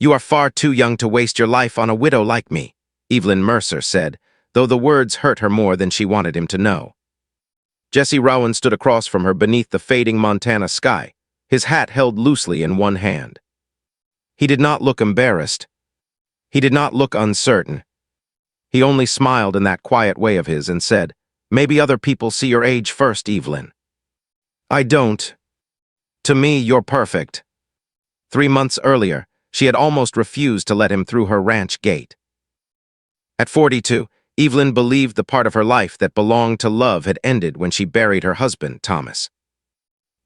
"You are far too young to waste your life on a widow like me," Evelyn Mercer said, though the words hurt her more than she wanted him to know. Jesse Rowan stood across from her beneath the fading Montana sky, his hat held loosely in one hand. He did not look embarrassed. He did not look uncertain. He only smiled in that quiet way of his and said, "Maybe other people see your age first, Evelyn. I don't. To me, you're perfect." 3 months earlier, she had almost refused to let him through her ranch gate. At 42, Evelyn believed the part of her life that belonged to love had ended when she buried her husband, Thomas.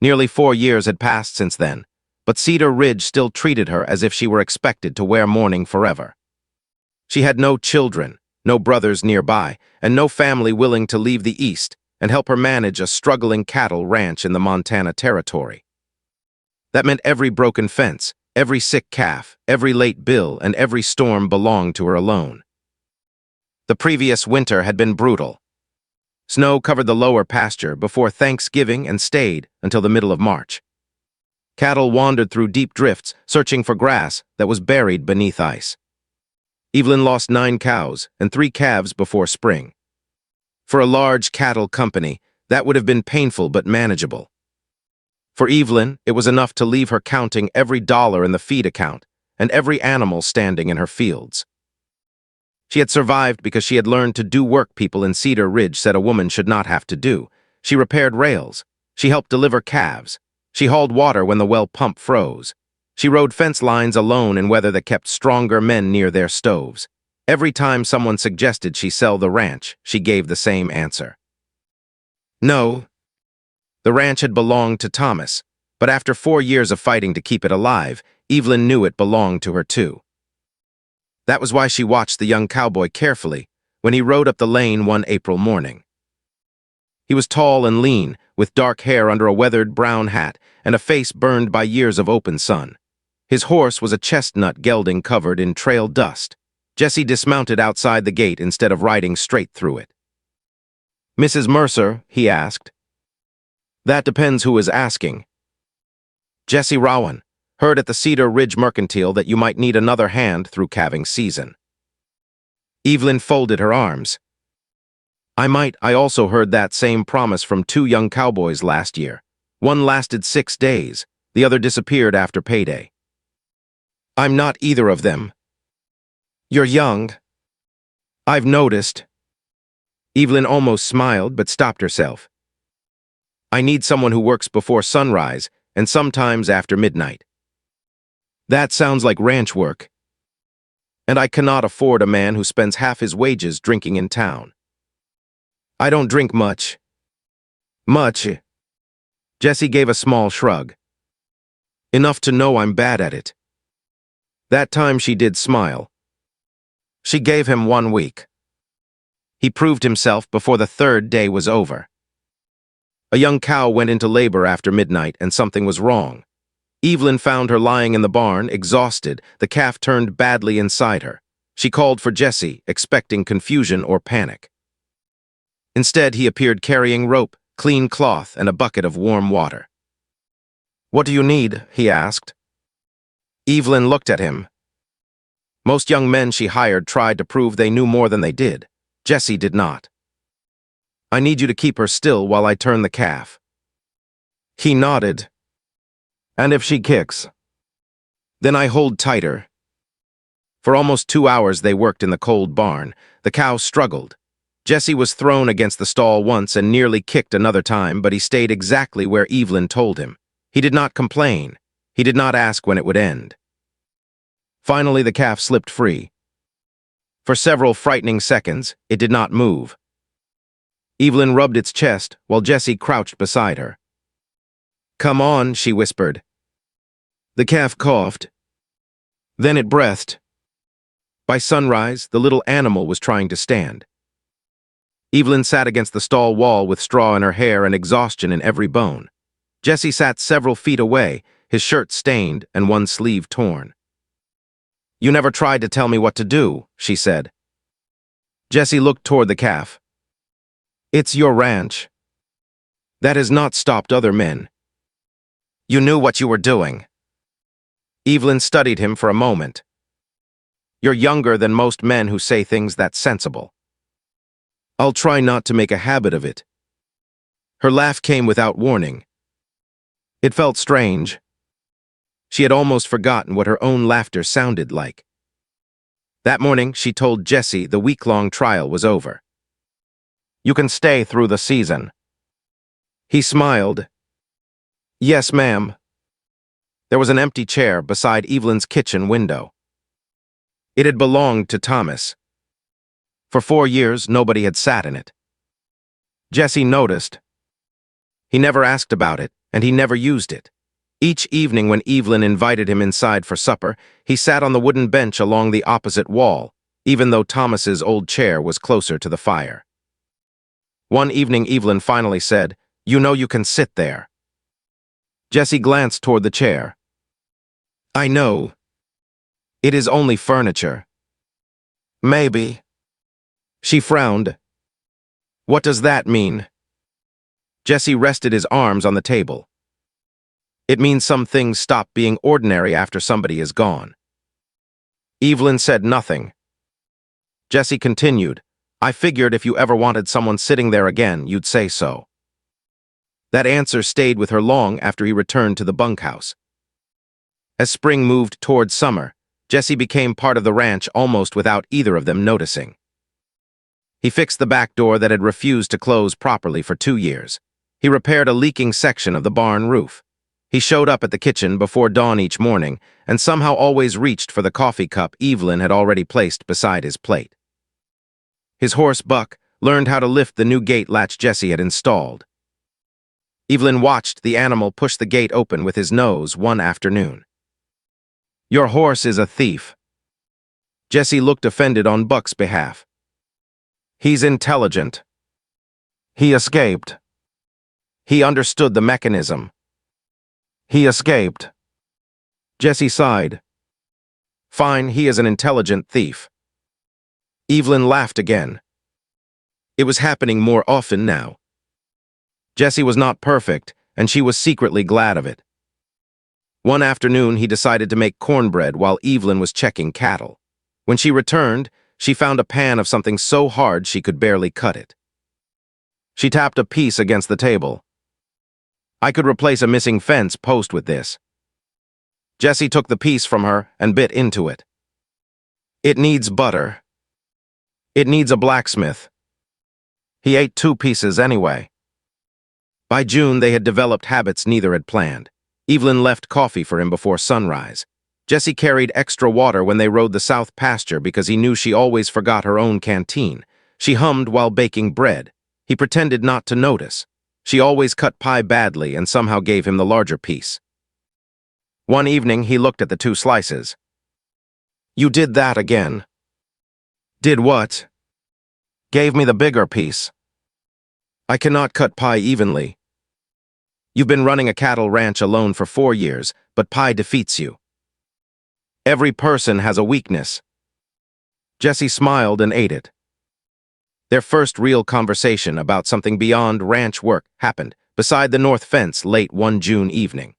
Nearly 4 years had passed since then, but Cedar Ridge still treated her as if she were expected to wear mourning forever. She had no children, no brothers nearby, and no family willing to leave the East and help her manage a struggling cattle ranch in the Montana Territory. That meant every broken fence, every sick calf, every late bill, and every storm belonged to her alone. The previous winter had been brutal. Snow covered the lower pasture before Thanksgiving and stayed until the middle of March. Cattle wandered through deep drifts, searching for grass that was buried beneath ice. Evelyn lost 9 cows and 3 calves before spring. For a large cattle company, that would have been painful but manageable. For Evelyn, it was enough to leave her counting every dollar in the feed account and every animal standing in her fields. She had survived because she had learned to do work people in Cedar Ridge said a woman should not have to do. She repaired rails. She helped deliver calves. She hauled water when the well pump froze. She rode fence lines alone in weather that kept stronger men near their stoves. Every time someone suggested she sell the ranch, she gave the same answer. No. The ranch had belonged to Thomas, but after 4 years of fighting to keep it alive, Evelyn knew it belonged to her too. That was why she watched the young cowboy carefully when he rode up the lane one April morning. He was tall and lean, with dark hair under a weathered brown hat and a face burned by years of open sun. His horse was a chestnut gelding covered in trail dust. Jesse dismounted outside the gate instead of riding straight through it. "Mrs. Mercer?" he asked. "That depends who is asking." "Jesse Rowan. Heard at the Cedar Ridge Mercantile that you might need another hand through calving season." Evelyn folded her arms. I also heard that same promise from 2 young cowboys last year. One lasted 6 days, the other disappeared after payday." "I'm not either of them." "You're young." "I've noticed." Evelyn almost smiled but stopped herself. "I need someone who works before sunrise and sometimes after midnight." "That sounds like ranch work." "And I cannot afford a man who spends half his wages drinking in town." "I don't drink much." "Much?" Jesse gave a small shrug. "Enough to know I'm bad at it." That time she did smile. She gave him 1 week. He proved himself before the 3rd day was over. A young cow went into labor after midnight and something was wrong. Evelyn found her lying in the barn, exhausted. The calf turned badly inside her. She called for Jesse, expecting confusion or panic. Instead, he appeared carrying rope, clean cloth, and a bucket of warm water. "What do you need?" he asked. Evelyn looked at him. Most young men she hired tried to prove they knew more than they did. Jesse did not. "I need you to keep her still while I turn the calf." He nodded. "And if she kicks?" "Then I hold tighter." For almost 2 hours they worked in the cold barn. The cow struggled. Jesse was thrown against the stall once and nearly kicked another time, but he stayed exactly where Evelyn told him. He did not complain. He did not ask when it would end. Finally, the calf slipped free. For several frightening seconds, it did not move. Evelyn rubbed its chest while Jesse crouched beside her. "Come on," she whispered. The calf coughed. Then it breathed. By sunrise, the little animal was trying to stand. Evelyn sat against the stall wall with straw in her hair and exhaustion in every bone. Jesse sat several feet away, his shirt stained and one sleeve torn. "You never tried to tell me what to do," she said. Jesse looked toward the calf. "It's your ranch. That has not stopped other men. You knew what you were doing." Evelyn studied him for a moment. You're younger than most men who say things that sensible. I'll try not to make a habit of it. Her laugh came without warning. It felt strange. She had almost forgotten what her own laughter sounded like. That morning, she told Jesse the week-long trial was over. You can stay through the season. He smiled. Yes, ma'am. There was an empty chair beside Evelyn's kitchen window. It had belonged to Thomas. For 4 years, nobody had sat in it. Jesse noticed. He never asked about it, and he never used it. Each evening when Evelyn invited him inside for supper, he sat on the wooden bench along the opposite wall, even though Thomas's old chair was closer to the fire. One evening, Evelyn finally said, "You know you can sit there." Jesse glanced toward the chair. I know. It is only furniture. Maybe. She frowned. What does that mean? Jesse rested his arms on the table. It means some things stop being ordinary after somebody is gone. Evelyn said nothing. Jesse continued, I figured if you ever wanted someone sitting there again, you'd say so. That answer stayed with her long after he returned to the bunkhouse. As spring moved toward summer, Jesse became part of the ranch almost without either of them noticing. He fixed the back door that had refused to close properly for 2 years. He repaired a leaking section of the barn roof. He showed up at the kitchen before dawn each morning and somehow always reached for the coffee cup Evelyn had already placed beside his plate. His horse, Buck, learned how to lift the new gate latch Jesse had installed. Evelyn watched the animal push the gate open with his nose one afternoon. Your horse is a thief. Jesse looked offended on Buck's behalf. He's intelligent. He escaped. He understood the mechanism. He escaped. Jesse sighed. Fine, he is an intelligent thief. Evelyn laughed again. It was happening more often now. Jesse was not perfect, and she was secretly glad of it. One afternoon, he decided to make cornbread while Evelyn was checking cattle. When she returned, she found a pan of something so hard she could barely cut it. She tapped a piece against the table. I could replace a missing fence post with this. Jesse took the piece from her and bit into it. It needs butter. It needs a blacksmith. He ate 2 pieces anyway. By June, they had developed habits neither had planned. Evelyn left coffee for him before sunrise. Jesse carried extra water when they rode the south pasture because he knew she always forgot her own canteen. She hummed while baking bread. He pretended not to notice. She always cut pie badly and somehow gave him the larger piece. One evening, he looked at the 2 slices. You did that again. Did what? Gave me the bigger piece. I cannot cut pie evenly. You've been running a cattle ranch alone for 4 years, but pie defeats you. Every person has a weakness. Jesse smiled and ate it. Their first real conversation about something beyond ranch work happened beside the north fence late one June evening.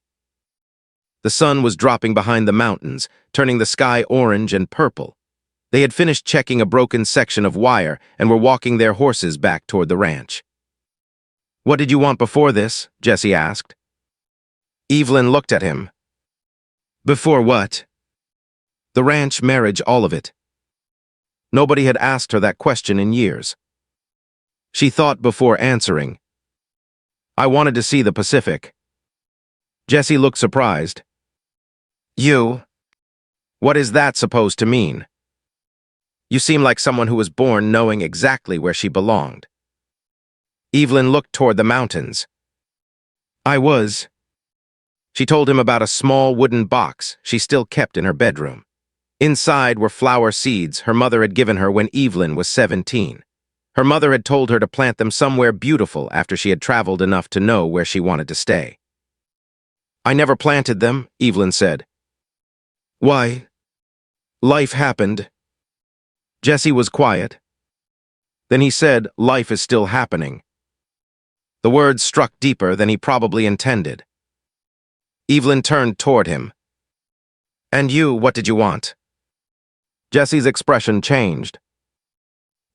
The sun was dropping behind the mountains, turning the sky orange and purple. They had finished checking a broken section of wire and were walking their horses back toward the ranch. What did you want before this? Jesse asked. Evelyn looked at him. Before what? The ranch, marriage, all of it. Nobody had asked her that question in years. She thought before answering. I wanted to see the Pacific. Jesse looked surprised. You? What is that supposed to mean? You seem like someone who was born knowing exactly where she belonged. Evelyn looked toward the mountains. I was. She told him about a small wooden box she still kept in her bedroom. Inside were flower seeds her mother had given her when Evelyn was 17. Her mother had told her to plant them somewhere beautiful after she had traveled enough to know where she wanted to stay. I never planted them, Evelyn said. Why? Life happened. Jesse was quiet. Then he said, life is still happening. The words struck deeper than he probably intended. Evelyn turned toward him. And you, what did you want? Jesse's expression changed.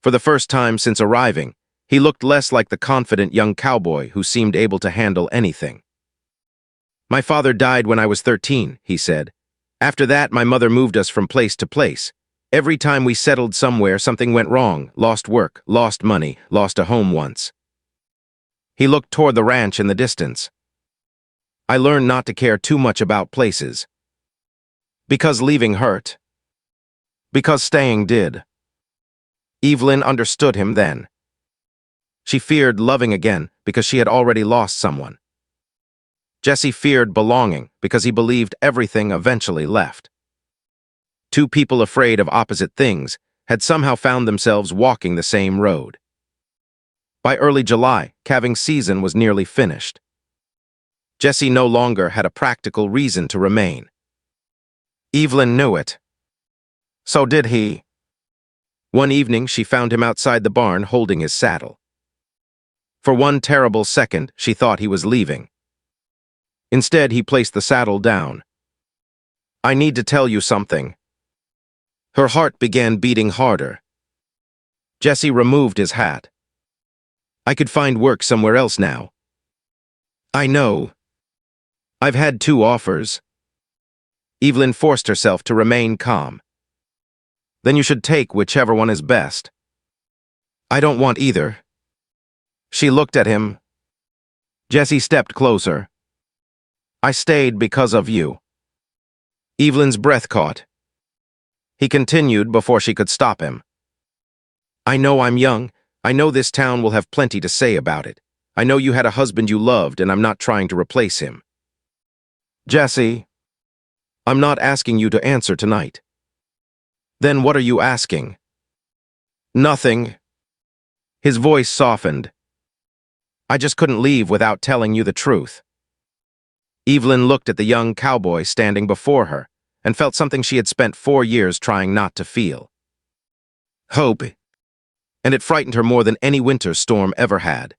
For the first time since arriving, he looked less like the confident young cowboy who seemed able to handle anything. My father died when I was 13, he said. After that, my mother moved us from place to place. Every time we settled somewhere, something went wrong, lost work, lost money, lost a home once. He looked toward the ranch in the distance. I learned not to care too much about places. Because leaving hurt. Because staying did. Evelyn understood him then. She feared loving again because she had already lost someone. Jesse feared belonging because he believed everything eventually left. Two people afraid of opposite things had somehow found themselves walking the same road. By early July, calving season was nearly finished. Jesse no longer had a practical reason to remain. Evelyn knew it. So did he. One evening, she found him outside the barn holding his saddle. For one terrible second, she thought he was leaving. Instead, he placed the saddle down. I need to tell you something. Her heart began beating harder. Jesse removed his hat. I could find work somewhere else now. I know. I've had 2 offers. Evelyn forced herself to remain calm. Then you should take whichever one is best. I don't want either. She looked at him. Jesse stepped closer. I stayed because of you. Evelyn's breath caught. He continued before she could stop him. I know I'm young. I know this town will have plenty to say about it. I know you had a husband you loved, and I'm not trying to replace him. Jesse, I'm not asking you to answer tonight. Then what are you asking? Nothing. His voice softened. I just couldn't leave without telling you the truth. Evelyn looked at the young cowboy standing before her and felt something she had spent 4 years trying not to feel. Hope. And it frightened her more than any winter storm ever had.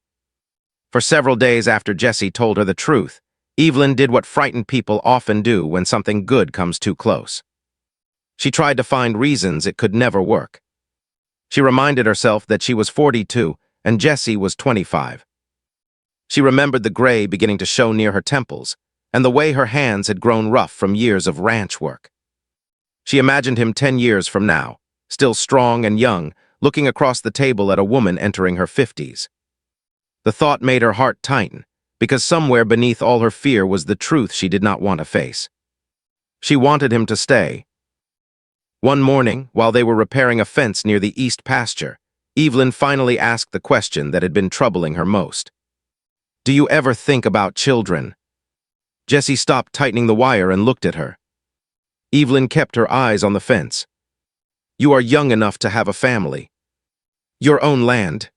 For several days after Jesse told her the truth, Evelyn did what frightened people often do when something good comes too close. She tried to find reasons it could never work. She reminded herself that she was 42 and Jesse was 25. She remembered the gray beginning to show near her temples and the way her hands had grown rough from years of ranch work. She imagined him 10 years from now, still strong and young, looking across the table at a woman entering her 50s. The thought made her heart tighten, because somewhere beneath all her fear was the truth she did not want to face. She wanted him to stay. One morning, while they were repairing a fence near the east pasture, Evelyn finally asked the question that had been troubling her most. Do you ever think about children? Jesse stopped tightening the wire and looked at her. Evelyn kept her eyes on the fence. You are young enough to have a family. Your own land.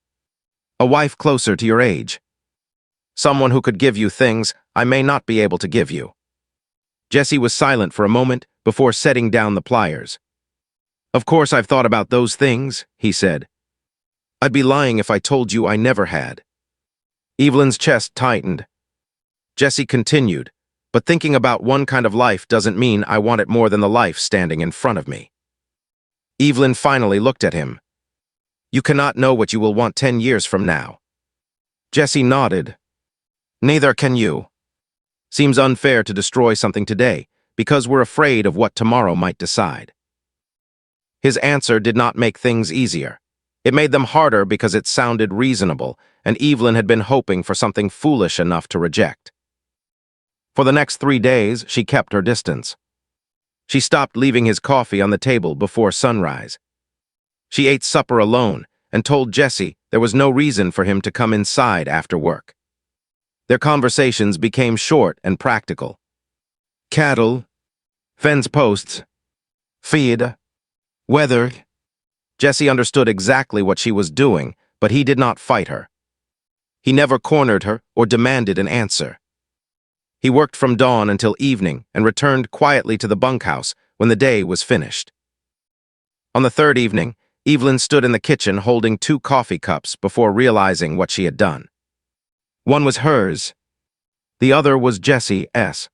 A wife closer to your age. Someone who could give you things I may not be able to give you. Jesse was silent for a moment before setting down the pliers. Of course I've thought about those things, he said. I'd be lying if I told you I never had. Evelyn's chest tightened. Jesse continued, but thinking about one kind of life doesn't mean I want it more than the life standing in front of me. Evelyn finally looked at him. You cannot know what you will want 10 years from now. Jesse nodded. Neither can you. Seems unfair to destroy something today because we're afraid of what tomorrow might decide. His answer did not make things easier. It made them harder because it sounded reasonable, and Evelyn had been hoping for something foolish enough to reject. For the next 3 days, she kept her distance. She stopped leaving his coffee on the table before sunrise. She ate supper alone and told Jesse there was no reason for him to come inside after work. Their conversations became short and practical. Cattle, fence posts, feed, weather. Jesse understood exactly what she was doing, but he did not fight her. He never cornered her or demanded an answer. He worked from dawn until evening and returned quietly to the bunkhouse when the day was finished. On the 3rd evening, Evelyn stood in the kitchen holding 2 coffee cups before realizing what she had done. One was hers. The other was Jesse's.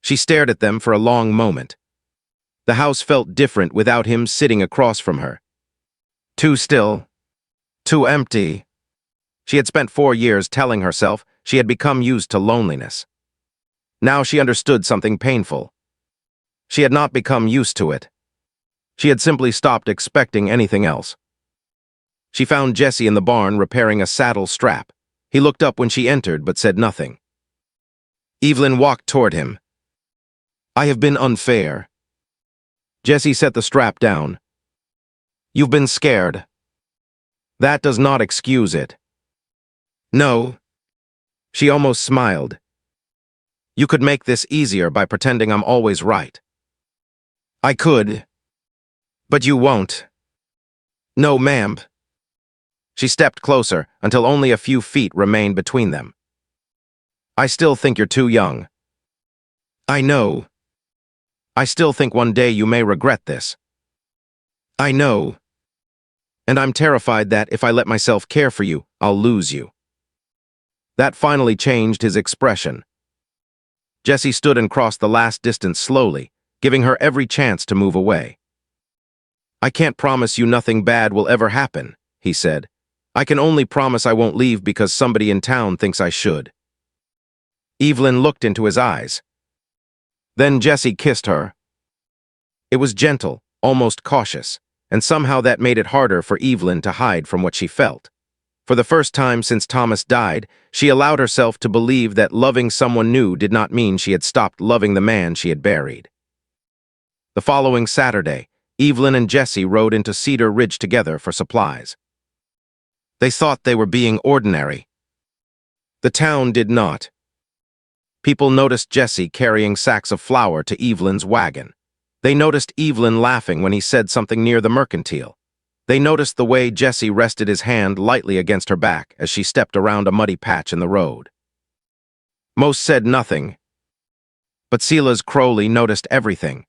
She stared at them for a long moment. The house felt different without him sitting across from her. Too still. Too empty. She had spent 4 years telling herself she had become used to loneliness. Now she understood something painful. She had not become used to it. She had simply stopped expecting anything else. She found Jesse in the barn repairing a saddle strap. He looked up when she entered but said nothing. Evelyn walked toward him. "I have been unfair." Jesse set the strap down. "You've been scared. That does not excuse it." "No." She almost smiled. "You could make this easier by pretending I'm always right." "I could. But you won't." "No, ma'am." She stepped closer until only a few feet remained between them. "I still think you're too young." "I know." "I still think one day you may regret this." "I know. And I'm terrified that if I let myself care for you, I'll lose you." That finally changed his expression. Jesse stood and crossed the last distance slowly, giving her every chance to move away. "I can't promise you nothing bad will ever happen," he said. "I can only promise I won't leave because somebody in town thinks I should." Evelyn looked into his eyes. Then Jesse kissed her. It was gentle, almost cautious, and somehow that made it harder for Evelyn to hide from what she felt. For the first time since Thomas died, she allowed herself to believe that loving someone new did not mean she had stopped loving the man she had buried. The following Saturday, Evelyn and Jesse rode into Cedar Ridge together for supplies. They thought they were being ordinary. The town did not. People noticed Jesse carrying sacks of flour to Evelyn's wagon. They noticed Evelyn laughing when he said something near the mercantile. They noticed the way Jesse rested his hand lightly against her back as she stepped around a muddy patch in the road. Most said nothing, but Silas Crowley noticed everything.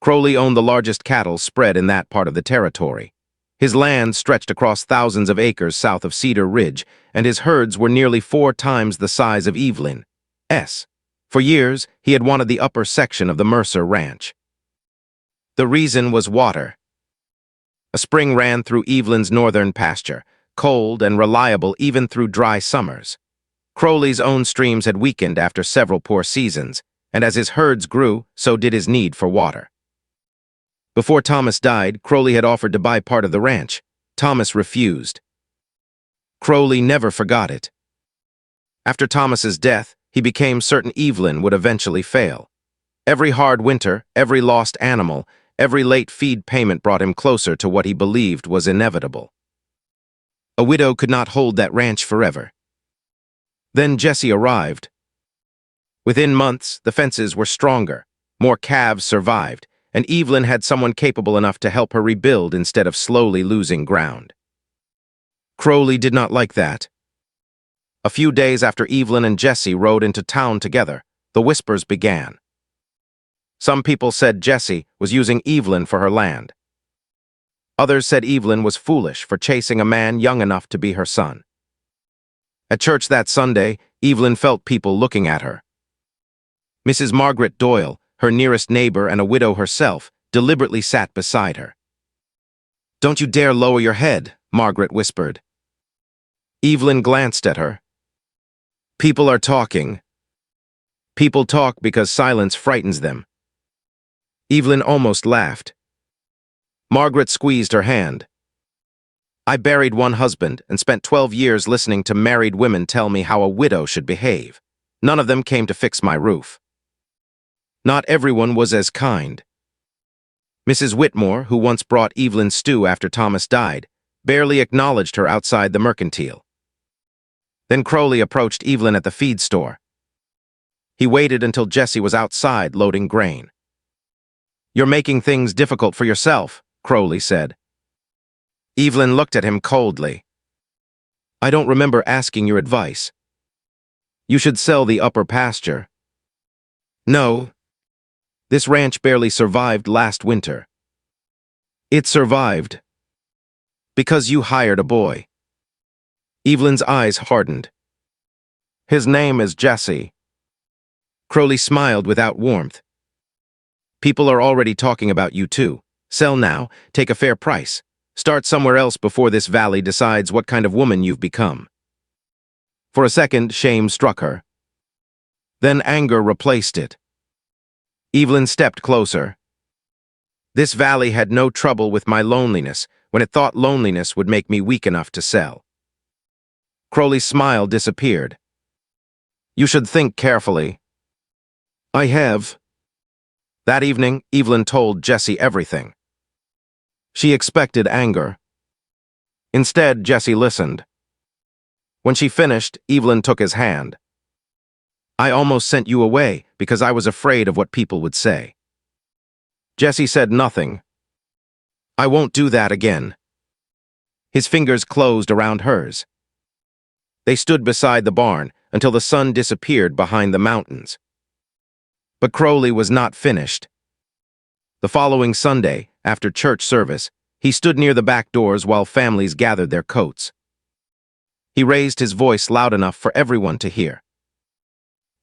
Crowley owned the largest cattle spread in that part of the territory. His land stretched across thousands of acres south of Cedar Ridge, and his herds were nearly 4 times the size of Evelyn's. For years, he had wanted the upper section of the Mercer ranch. The reason was water. A spring ran through Evelyn's northern pasture, cold and reliable even through dry summers. Crowley's own streams had weakened after several poor seasons, and as his herds grew, so did his need for water. Before Thomas died, Crowley had offered to buy part of the ranch. Thomas refused. Crowley never forgot it. After Thomas's death, he became certain Evelyn would eventually fail. Every hard winter, every lost animal, every late feed payment brought him closer to what he believed was inevitable. A widow could not hold that ranch forever. Then Jesse arrived. Within months, the fences were stronger, more calves survived, and Evelyn had someone capable enough to help her rebuild instead of slowly losing ground. Crowley did not like that. A few days after Evelyn and Jesse rode into town together, the whispers began. Some people said Jesse was using Evelyn for her land. Others said Evelyn was foolish for chasing a man young enough to be her son. At church that Sunday, Evelyn felt people looking at her. Mrs. Margaret Doyle, her nearest neighbor and a widow herself, deliberately sat beside her. "Don't you dare lower your head," Margaret whispered. Evelyn glanced at her. "People are talking." "People talk because silence frightens them." Evelyn almost laughed. Margaret squeezed her hand. "I buried one husband and spent 12 years listening to married women tell me how a widow should behave. None of them came to fix my roof. Not everyone was as kind." Mrs. Whitmore, who once brought Evelyn stew after Thomas died, barely acknowledged her outside the mercantile. Then Crowley approached Evelyn at the feed store. He waited until Jesse was outside loading grain. "You're making things difficult for yourself," Crowley said. Evelyn looked at him coldly. "I don't remember asking your advice. You should sell the upper pasture." "No. This ranch barely survived last winter." "It survived because you hired a boy." Evelyn's eyes hardened. "His name is Jesse." Crowley smiled without warmth. People are already talking about you too. Sell now, take a fair price. Start somewhere else before this valley decides what kind of woman you've become. For a second, shame struck her. Then anger replaced it. Evelyn stepped closer. This valley had no trouble with my loneliness when it thought loneliness would make me weak enough to sell. Crowley's smile disappeared. You should think carefully. I have. That evening, Evelyn told Jesse everything. She expected anger. Instead, Jesse listened. When she finished, Evelyn took his hand. I almost sent you away because I was afraid of what people would say. Jesse said nothing. I won't do that again. His fingers closed around hers. They stood beside the barn until the sun disappeared behind the mountains. But Crowley was not finished. The following Sunday, after church service, he stood near the back doors while families gathered their coats. He raised his voice loud enough for everyone to hear.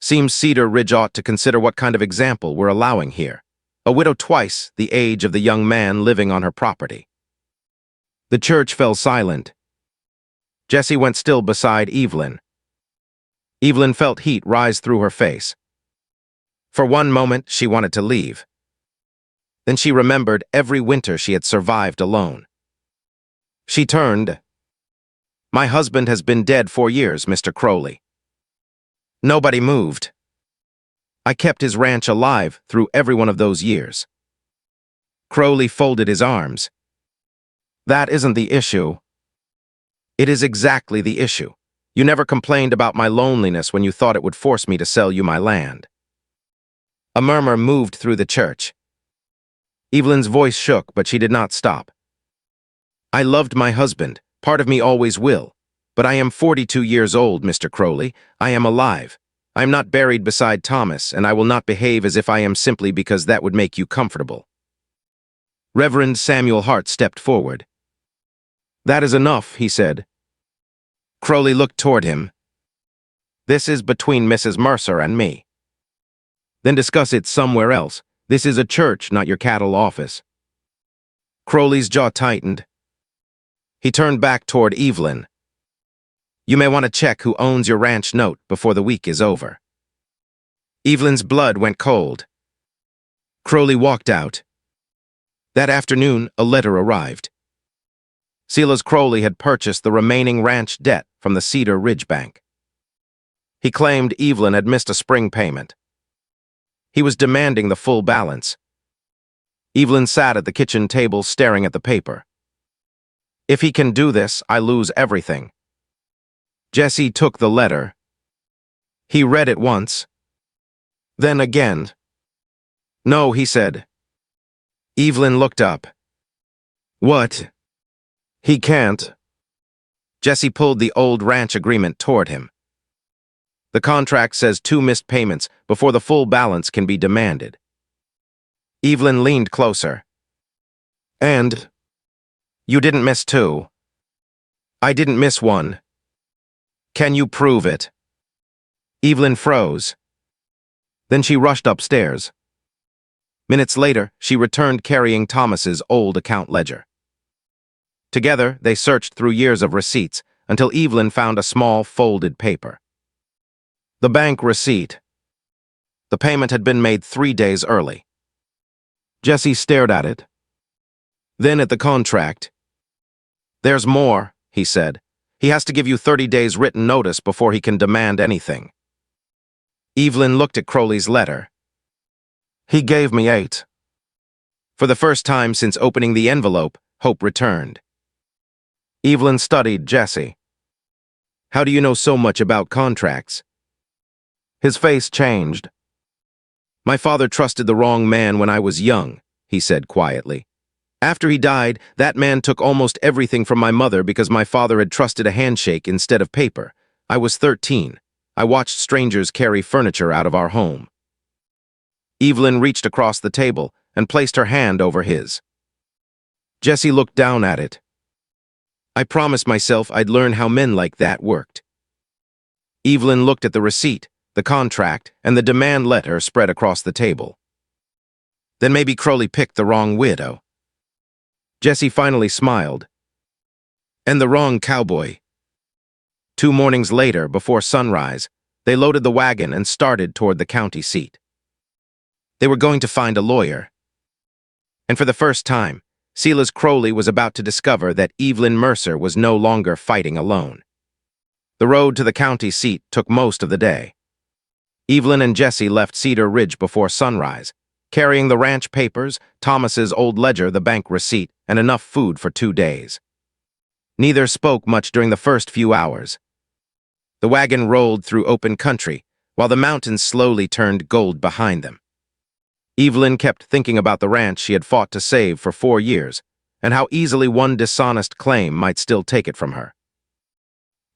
Seems Cedar Ridge ought to consider what kind of example we're allowing here. A widow twice the age of the young man living on her property. The church fell silent. Jesse went still beside Evelyn. Evelyn felt heat rise through her face. For one moment, she wanted to leave. Then she remembered every winter she had survived alone. She turned. My husband has been dead 4 years, Mr. Crowley. Nobody moved. I kept his ranch alive through every one of those years. Crowley folded his arms. That isn't the issue. It is exactly the issue. You never complained about my loneliness when you thought it would force me to sell you my land. A murmur moved through the church. Evelyn's voice shook, but she did not stop. I loved my husband. Part of me always will. But I am 42 years old, Mr. Crowley. I am alive. I am not buried beside Thomas, and I will not behave as if I am simply because that would make you comfortable. Reverend Samuel Hart stepped forward. That is enough, he said. Crowley looked toward him. This is between Mrs. Mercer and me. Then discuss it somewhere else. This is a church, not your cattle office. Crowley's jaw tightened. He turned back toward Evelyn. You may want to check who owns your ranch note before the week is over. Evelyn's blood went cold. Crowley walked out. That afternoon, a letter arrived. Silas Crowley had purchased the remaining ranch debt from the Cedar Ridge Bank. He claimed Evelyn had missed a spring payment. He was demanding the full balance. Evelyn sat at the kitchen table staring at the paper. If he can do this, I lose everything. Jesse took the letter. He read it once. Then again. No, he said. Evelyn looked up. What? He can't. Jesse pulled the old ranch agreement toward him. The contract says 2 missed payments before the full balance can be demanded. Evelyn leaned closer. And? You didn't miss 2. I didn't miss 1. Can you prove it? Evelyn froze. Then she rushed upstairs. Minutes later, she returned carrying Thomas's old account ledger. Together, they searched through years of receipts until Evelyn found a small folded paper. The bank receipt. The payment had been made 3 days early. Jesse stared at it. Then at the contract. There's more, he said. He has to give you 30 days written notice before he can demand anything. Evelyn looked at Crowley's letter. He gave me 8. For the first time since opening the envelope, hope returned. Evelyn studied Jesse. How do you know so much about contracts? His face changed. My father trusted the wrong man when I was young, he said quietly. After he died, that man took almost everything from my mother because my father had trusted a handshake instead of paper. I was 13. I watched strangers carry furniture out of our home. Evelyn reached across the table and placed her hand over his. Jesse looked down at it. I promised myself I'd learn how men like that worked. Evelyn looked at the receipt, the contract, and the demand letter spread across the table. Then maybe Crowley picked the wrong widow. Jesse finally smiled. And the wrong cowboy. 2 mornings later, before sunrise, they loaded the wagon and started toward the county seat. They were going to find a lawyer. And for the first time, Silas Crowley was about to discover that Evelyn Mercer was no longer fighting alone. The road to the county seat took most of the day. Evelyn and Jesse left Cedar Ridge before sunrise, carrying the ranch papers, Thomas's old ledger, the bank receipt, and enough food for 2 days. Neither spoke much during the first few hours. The wagon rolled through open country, while the mountains slowly turned gold behind them. Evelyn kept thinking about the ranch she had fought to save for 4 years, and how easily one dishonest claim might still take it from her.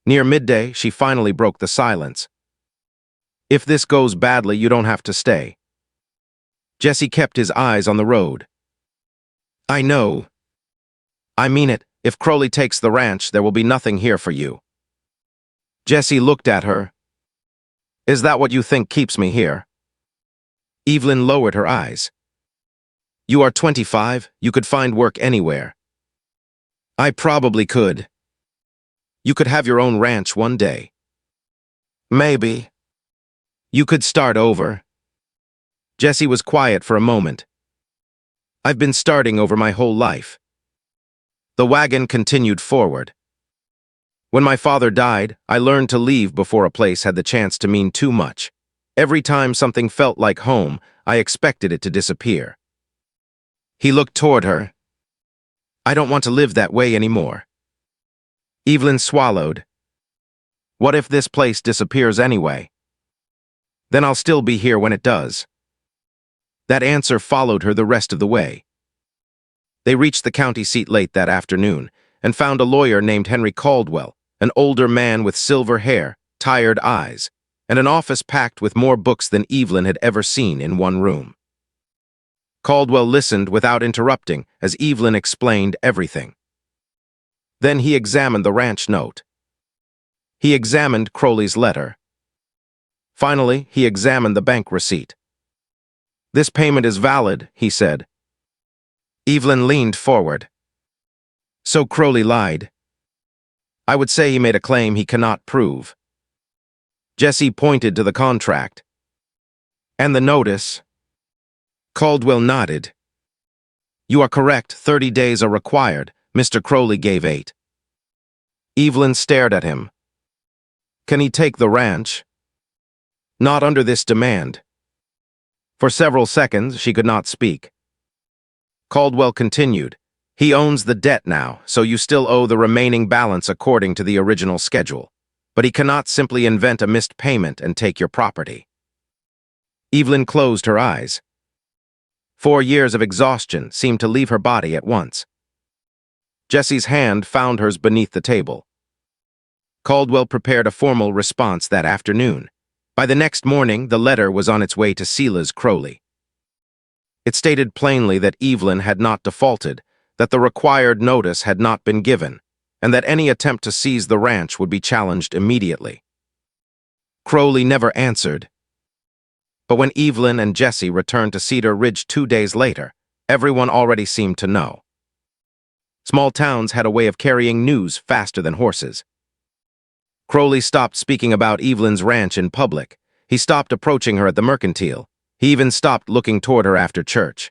Near midday, she finally broke the silence. "If this goes badly, you don't have to stay." Jesse kept his eyes on the road. "I know. I mean it. If Crowley takes the ranch, there will be nothing here for you." Jesse looked at her. "Is that what you think keeps me here?" Evelyn lowered her eyes. "You are 25. You could find work anywhere." "I probably could. You could have your own ranch one day." "Maybe. You could start over." Jesse was quiet for a moment. "I've been starting over my whole life." The wagon continued forward. "When my father died, I learned to leave before a place had the chance to mean too much. Every time something felt like home, I expected it to disappear." He looked toward her. "I don't want to live that way anymore." Evelyn swallowed. "What if this place disappears anyway?" "Then I'll still be here when it does." That answer followed her the rest of the way. They reached the county seat late that afternoon and found a lawyer named Henry Caldwell, an older man with silver hair, tired eyes, and an office packed with more books than Evelyn had ever seen in one room. Caldwell listened without interrupting as Evelyn explained everything. Then he examined the ranch note. He examined Crowley's letter. Finally, he examined the bank receipt. "This payment is valid," he said. Evelyn leaned forward. "So Crowley lied." "I would say he made a claim he cannot prove." Jesse pointed to the contract. "And the notice?" Caldwell nodded. "You are correct, 30 days are required. Mr. Crowley gave 8. Evelyn stared at him. "Can he take the ranch?" "Not under this demand." For several seconds, she could not speak. Caldwell continued. "He owns the debt now, so you still owe the remaining balance according to the original schedule. But he cannot simply invent a missed payment and take your property." Evelyn closed her eyes. 4 years of exhaustion seemed to leave her body at once. Jesse's hand found hers beneath the table. Caldwell prepared a formal response that afternoon. By the next morning, the letter was on its way to Silas Crowley. It stated plainly that Evelyn had not defaulted, that the required notice had not been given, and that any attempt to seize the ranch would be challenged immediately. Crowley never answered. But when Evelyn and Jesse returned to Cedar Ridge 2 days later, everyone already seemed to know. Small towns had a way of carrying news faster than horses. Crowley stopped speaking about Evelyn's ranch in public. He stopped approaching her at the mercantile. He even stopped looking toward her after church.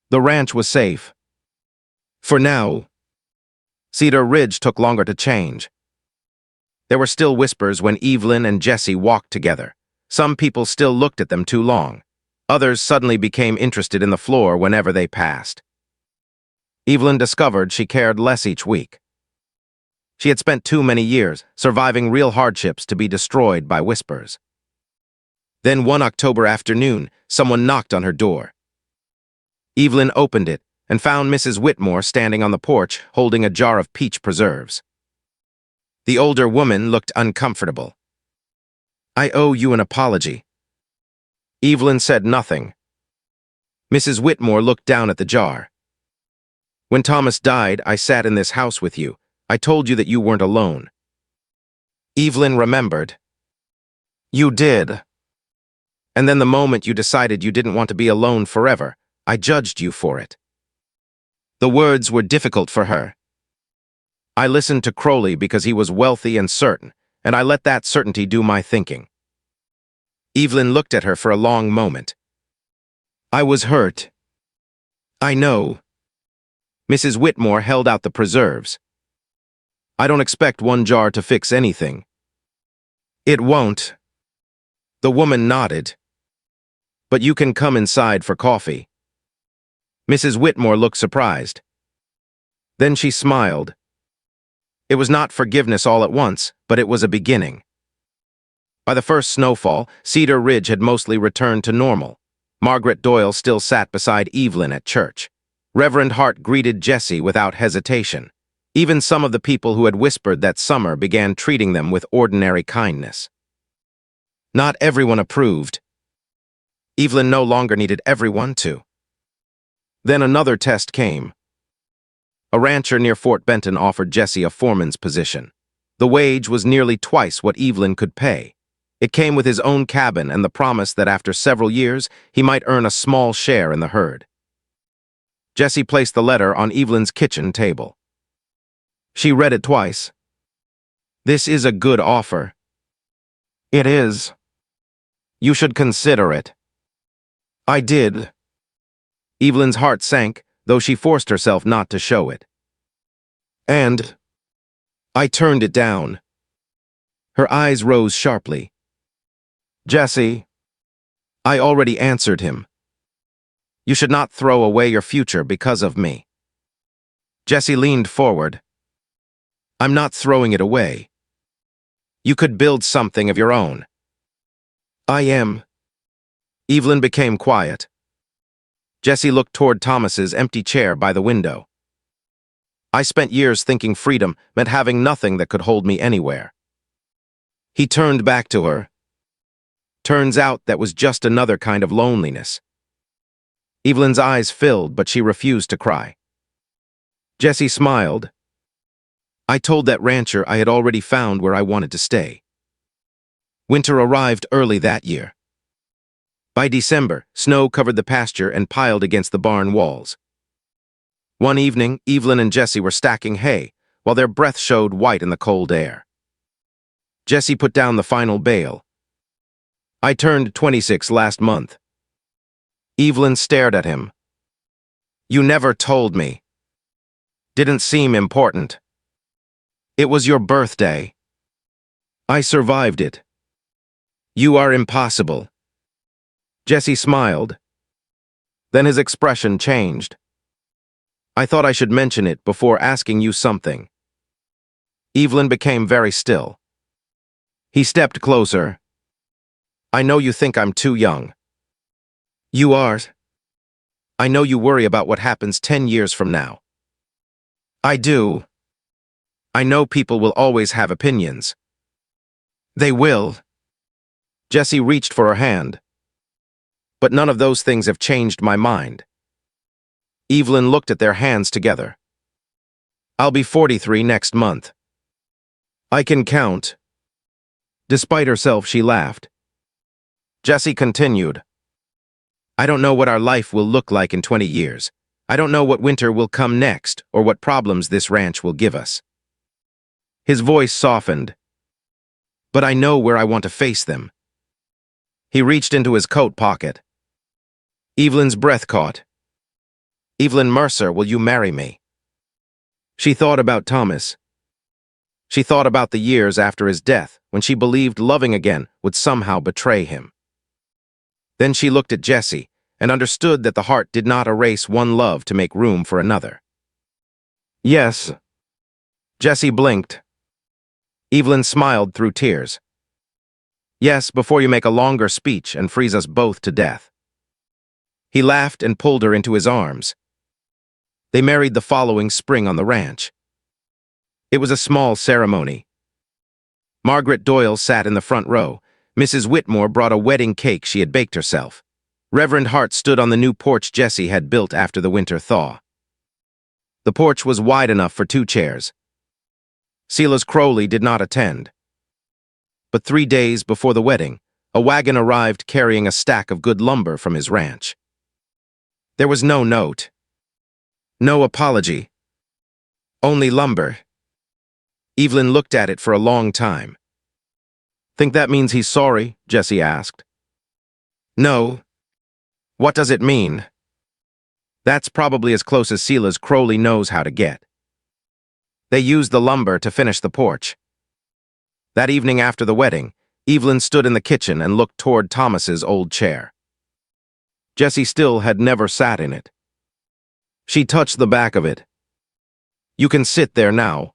The ranch was safe. For now. Cedar Ridge took longer to change. There were still whispers when Evelyn and Jesse walked together. Some people still looked at them too long. Others suddenly became interested in the floor whenever they passed. Evelyn discovered she cared less each week. She had spent too many years surviving real hardships to be destroyed by whispers. Then one October afternoon, someone knocked on her door. Evelyn opened it and found Mrs. Whitmore standing on the porch holding a jar of peach preserves. The older woman looked uncomfortable. "I owe you an apology." Evelyn said nothing. Mrs. Whitmore looked down at the jar. "When Thomas died, I sat in this house with you. I told you that you weren't alone." Evelyn remembered. "You did." And then the moment you decided you didn't want to be alone forever, I judged you for it. The words were difficult for her. I listened to Crowley because he was wealthy and certain, and I let that certainty do my thinking. Evelyn looked at her for a long moment. I was hurt. I know. Mrs. Whitmore held out the preserves. I don't expect one jar to fix anything. It won't. The woman nodded. But you can come inside for coffee. Mrs. Whitmore looked surprised. Then she smiled. It was not forgiveness all at once, but it was a beginning. By the first snowfall, Cedar Ridge had mostly returned to normal. Margaret Doyle still sat beside Evelyn at church. Reverend Hart greeted Jesse without hesitation. Even some of the people who had whispered that summer began treating them with ordinary kindness. Not everyone approved. Evelyn no longer needed everyone to. Then another test came. A rancher near Fort Benton offered Jesse a foreman's position. The wage was nearly twice what Evelyn could pay. It came with his own cabin and the promise that after several years, he might earn a small share in the herd. Jesse placed the letter on Evelyn's kitchen table. She read it twice. This is a good offer. It is. You should consider it. I did. Evelyn's heart sank, though she forced herself not to show it. And I turned it down. Her eyes rose sharply. Jesse, I already answered him. You should not throw away your future because of me. Jesse leaned forward. I'm not throwing it away. You could build something of your own. I am. Evelyn became quiet. Jesse looked toward Thomas's empty chair by the window. I spent years thinking freedom meant having nothing that could hold me anywhere. He turned back to her. Turns out that was just another kind of loneliness. Evelyn's eyes filled, but she refused to cry. Jesse smiled. I told that rancher I had already found where I wanted to stay. Winter arrived early that year. By December, snow covered the pasture and piled against the barn walls. One evening, Evelyn and Jesse were stacking hay, while their breath showed white in the cold air. Jesse put down the final bale. I turned 26 last month. Evelyn stared at him. You never told me. Didn't seem important. It was your birthday. I survived it. You are impossible. Jesse smiled. Then his expression changed. I thought I should mention it before asking you something. Evelyn became very still. He stepped closer. I know you think I'm too young. You are. I know you worry about what happens 10 years from now. I do. I know people will always have opinions. They will. Jesse reached for her hand. But none of those things have changed my mind. Evelyn looked at their hands together. I'll be 43 next month. I can count. Despite herself, she laughed. Jesse continued. I don't know what our life will look like in 20 years. I don't know what winter will come next or what problems this ranch will give us. His voice softened. But I know where I want to face them. He reached into his coat pocket. Evelyn's breath caught. Evelyn Mercer, will you marry me? She thought about Thomas. She thought about the years after his death, when she believed loving again would somehow betray him. Then she looked at Jesse and understood that the heart did not erase one love to make room for another. Yes. Jesse blinked. Evelyn smiled through tears. Yes, before you make a longer speech and freeze us both to death. He laughed and pulled her into his arms. They married the following spring on the ranch. It was a small ceremony. Margaret Doyle sat in the front row. Mrs. Whitmore brought a wedding cake she had baked herself. Reverend Hart stood on the new porch Jesse had built after the winter thaw. The porch was wide enough for 2 chairs. Silas Crowley did not attend. But 3 days before the wedding, A wagon arrived carrying a stack of good lumber from his ranch. There was no note. No apology. Only lumber. Evelyn looked at it for a long time. "Think that means he's sorry?" Jesse asked. "No. What does it mean?" "That's probably as close as Silas Crowley knows how to get." They used the lumber to finish the porch. That evening after the wedding, Evelyn stood in the kitchen and looked toward Thomas's old chair. Jesse still had never sat in it. She touched the back of it. "You can sit there now."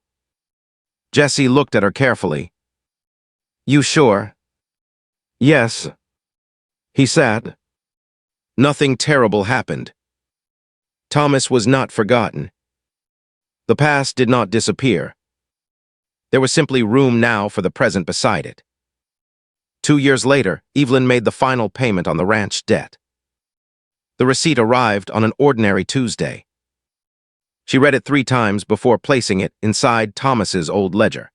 Jesse looked at her carefully. "You sure?" "Yes." He sat. Nothing terrible happened. Thomas was not forgotten. The past did not disappear. There was simply room now for the present beside it. 2 years later, Evelyn made the final payment on the ranch debt. The receipt arrived on an ordinary Tuesday. She read it 3 times before placing it inside Thomas's old ledger.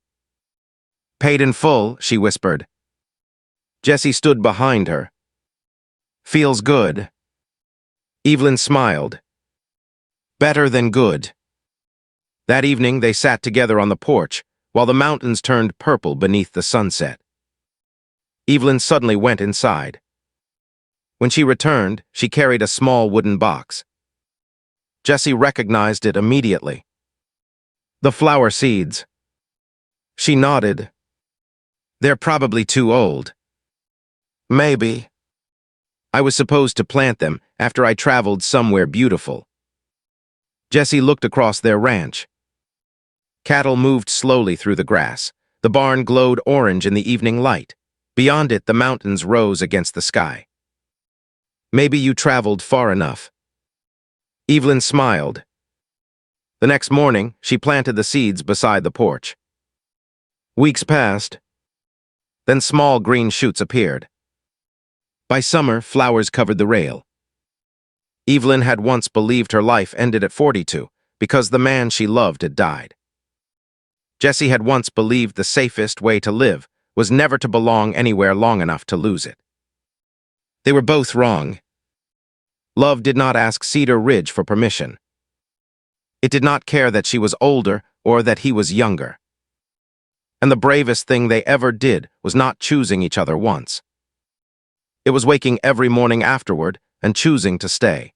"Paid in full," she whispered. Jesse stood behind her. "Feels good." Evelyn smiled. "Better than good." That evening they sat together on the porch while the mountains turned purple beneath the sunset. Evelyn suddenly went inside. When she returned, she carried a small wooden box. Jesse recognized it immediately. "The flower seeds." She nodded. "They're probably too old." "Maybe. I was supposed to plant them after I traveled somewhere beautiful." Jesse looked across their ranch. Cattle moved slowly through the grass. The barn glowed orange in the evening light. Beyond it, the mountains rose against the sky. "Maybe you traveled far enough." Evelyn smiled. The next morning, she planted the seeds beside the porch. Weeks passed. Then small green shoots appeared. By summer, flowers covered the rail. Evelyn had once believed her life ended at 42 because the man she loved had died. Jesse had once believed the safest way to live was never to belong anywhere long enough to lose it. They were both wrong. Love did not ask Cedar Ridge for permission. It did not care that she was older or that he was younger. And the bravest thing they ever did was not choosing each other once. It was waking every morning afterward and choosing to stay.